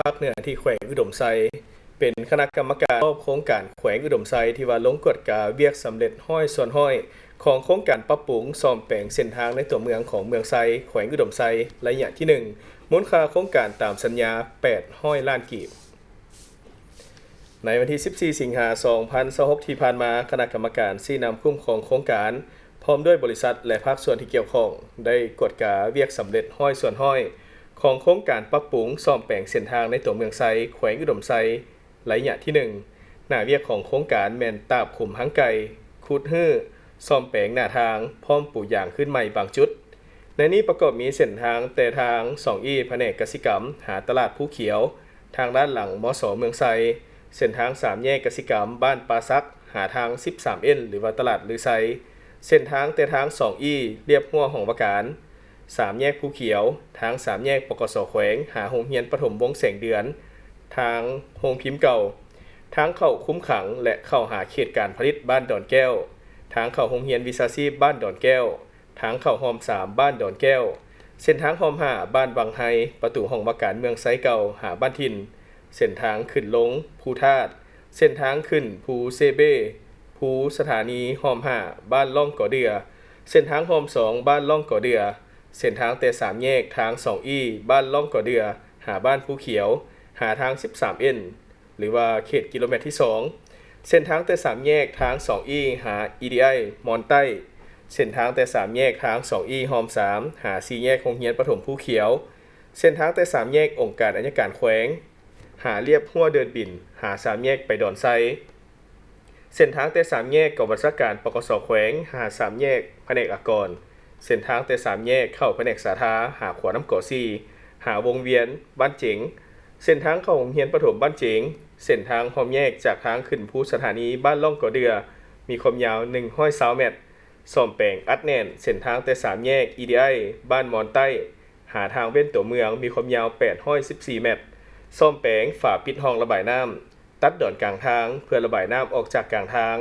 ภาคเหนือที่แขวงอุดมไซเป็นคณะกรรมการรอบโครงการแขวงอุดมไซที่ว่าลงกฎกาเวียกสำเร็จห้อยส่วนห้อยของโครงการปรับปรุงซ่อมแปลงเส้นทางในตัวเมืองของเมืองไซแขวงอุดมไซระยะที่1มูลค่าโครงการตามสัญญา800 ล้านกีบในวันที่ 14 สิงหาคม 2026 ที่ผ่านมาคณะกรรมการชี้นำคุ้มครองโครงการพร้อมด้วยบริษัทและภาคส่วนที่เกี่ยวข้องได้กฎกาเวียกสำเร็จห้อยส่วนห้อยของโครงการปรับปรุงซ่อมแปลงเส้นทางในตัวเมืองไซแขวงอุดมไซระยะที่1หน้าเวียกของโครงการแม่นตาบขุมหังไก่คูดฮื้อซ่อมแปลงหน้าทางพร้อมปลูกยางขึ้นใหม่บางจุดในนี้ประกอบมีเส้นทางแต่ทาง2อีแผนกกสิกรรมหาตลาดภูเขียวทางด้านหลังมสเมืองไซเส้นทาง3แยกกสิกรรมบ้านปาซักหาทาง 13N หรือว่าตลาดลือไซเส้นทางแต่ทาง2อีเรียบหัวของประการ3แยกภูเขียวทาง3แยกปกสแขวงหาโรงเรียนประถมวงแสงเดือนทางโรงพิมพ์เก่าทางเข้าคุ้มขังและเข้าหาเขตการผลิตบ้านดอนแก้วทางเข้าโรงเรียนวิชาชีพบ้านดอนแก้วทางเข้าหอม3บ้านดอนแก้วเส้นทางหอม5บ้านวังไฮประตูห้องว่าการเมืองไซเก่าหาบ้านทินเส้นทางขึ้นลงภูธาตุเส้นทางขึ้นภูเซเบ้ภูสถานีหอม5บ้านล่องก่อเดือเส้นทางหอม2บ้านล่องก่อเดือเส้นทางแต่3แยกทาง2อีบ้านล่องก่อเดือหาบ้านภูเขียวหาทาง 13N หรือว่าเขตกิโลเมตรที่2เส้นทางแต่3แยกทาง2อีหา EDI มอนใต้เส้นทางแต่3แยกทาง2อีหอม3หา4แยกโรงเรียนประถมภูเขียวเส้นทางแต่3แยกองค์การอัยการแขวงหาเรียบหัวเดินบินหา3แยกไปดอนไซเส้นทางแต่3แยกกองบัญชาการปกสแขวงหา3แยกแผนกอากรเส้นทางแต่3แยกเข้าแผนกสาธาหาขวาน้ำก่อซีหาวงเวียนบ้านเจ๋งเส้นทางเข้าโรงเรียนประถมบ้านเจ๋งเส้นทางหอมแยกจากทางขึ้นภูสถานีบ้านล่องก่อเดือมีความยาว120 เมตรซ่อมแปลงอัดแน่นเส้นทางแต่3แยก EDI บ้านมอนใต้หาทางเว้นตัวเมืองมีความยาว814 เมตรซ่อมแปลงฝาปิดห้องระบายน้ำตัดดอนกลางทางเพื่อระบายน้ำออกจากกลางทาง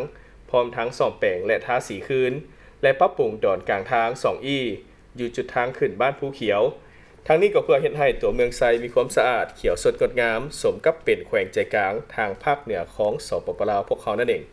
พร้อมทั้งซ่อมแปลงและทาสีคืนและปรับปรุงดอนกลางทาง2อีอยู่จุดทางขึ้นบ้านภูเขียวทั้งนี้ก็เพื่อเฮ็ดให้ตัวเมืองไซมีความสะอาดเขียวสดงดงามสมกับเป็นแขวงใจกลางทางภาคเหนือของสปปลาวพวกเขานั่นเอง